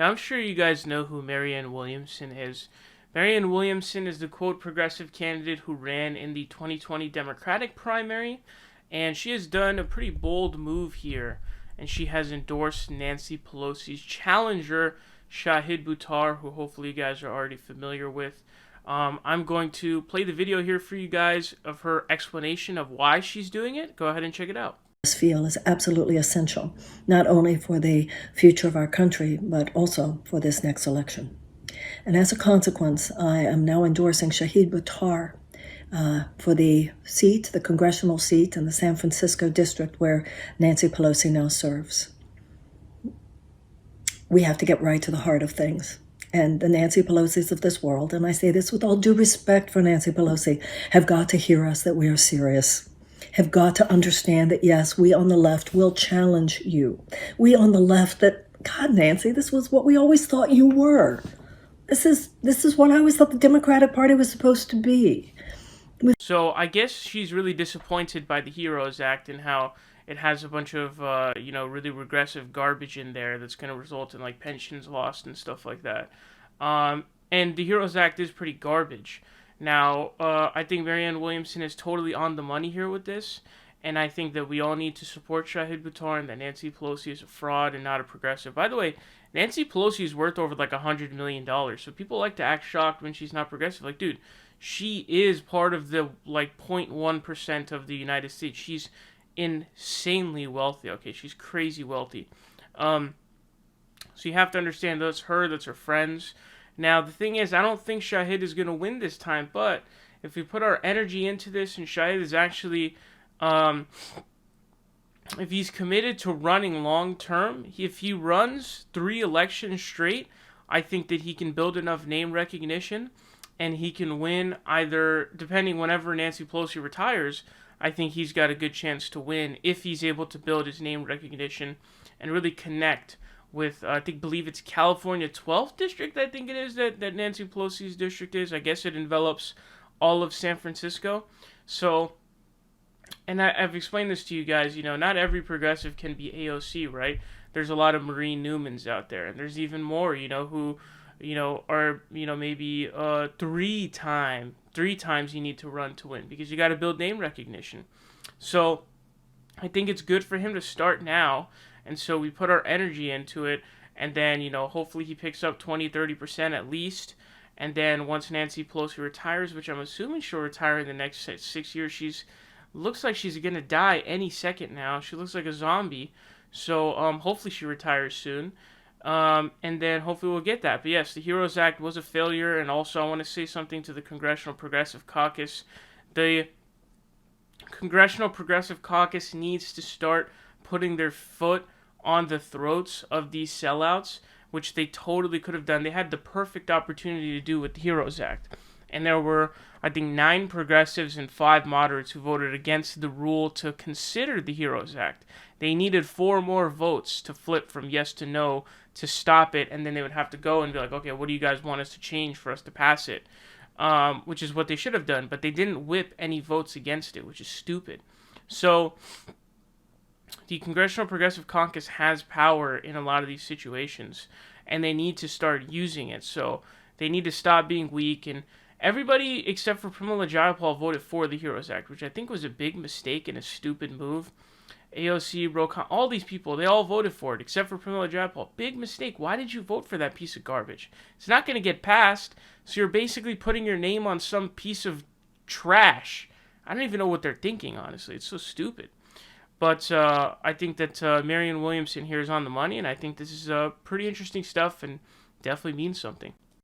Now, I'm sure you guys know who Marianne Williamson is. Marianne Williamson is the quote progressive candidate who ran in the 2020 Democratic primary, and she has done a pretty bold move here, and she has endorsed Nancy Pelosi's challenger, Shahid Buttar, who hopefully you guys are already familiar with. I'm going to play the video here for you guys of her explanation of why she's doing it. Go ahead and check it out. Feel is absolutely essential, not only for the future of our country, but also for this next election. And as a consequence, I am now endorsing Shahid Buttar for the seat, the congressional seat in the San Francisco district where Nancy Pelosi now serves. We have to get right to the heart of things. And the Nancy Pelosi's of this world, and I say this with all due respect for Nancy Pelosi, have got to hear us that we are serious. Have got to understand that, yes, we on the left will challenge you. We on the left that, God, Nancy, this was what we always thought you were. This is what I always thought the Democratic Party was supposed to be. So I guess she's really disappointed by the HEROES Act and how it has a bunch of, really regressive garbage in there that's going to result in, like, pensions lost and stuff like that. And the HEROES Act is pretty garbage. Now, I think Marianne Williamson is totally on the money here with this, and I think that we all need to support Shahid Buttar and that Nancy Pelosi is a fraud and not a progressive. By the way, Nancy Pelosi is worth over like $100 million, so people like to act shocked when she's not progressive. Like, dude, she is part of the, 0.1% of the United States. She's insanely wealthy, okay? She's crazy wealthy. So you have to understand that's her friends. Now, the thing is, I don't think Shahid is going to win this time, but if we put our energy into this and Shahid is actually, if he's committed to running long term, if he runs 3 elections straight, I think that he can build enough name recognition and he can win either, depending whenever Nancy Pelosi retires, I think he's got a good chance to win if he's able to build his name recognition and really connect with, believe it's California 12th district, I think it is, that Nancy Pelosi's district is. I guess it envelops all of San Francisco. So, and I've explained this to you guys, not every progressive can be AOC, right? There's a lot of Maureen Newmans out there, and there's even more, who, are, maybe 3 times you need to run to win, because you got to build name recognition. So, I think it's good for him to start now. And so we put our energy into it, and then, hopefully he picks up 20-30% at least. And then once Nancy Pelosi retires, which I'm assuming she'll retire in the next 6 years, looks like she's going to die any second now. She looks like a zombie. So hopefully she retires soon. And then hopefully we'll get that. But yes, the HEROES Act was a failure. And also I want to say something to the Congressional Progressive Caucus. The Congressional Progressive Caucus needs to start putting their foot on the throats of these sellouts, which they totally could have done. They had the perfect opportunity to do with the HEROES Act. And there were, I think, 9 progressives and 5 moderates who voted against the rule to consider the HEROES Act. They needed 4 more votes to flip from yes to no to stop it, and then they would have to go and be like, okay, what do you guys want us to change for us to pass it? Which is what they should have done, but they didn't whip any votes against it, which is stupid. So the Congressional Progressive Caucus has power in a lot of these situations, and they need to start using it. So they need to stop being weak, and everybody except for Pramila Jayapal voted for the HEROES Act, which I think was a big mistake and a stupid move. AOC, Rokan, all these people, they all voted for it, except for Pramila Jayapal. Big mistake. Why did you vote for that piece of garbage? It's not going to get passed, so you're basically putting your name on some piece of trash. I don't even know what they're thinking, honestly. It's so stupid. But I think that Marianne Williamson here is on the money, and I think this is pretty interesting stuff and definitely means something.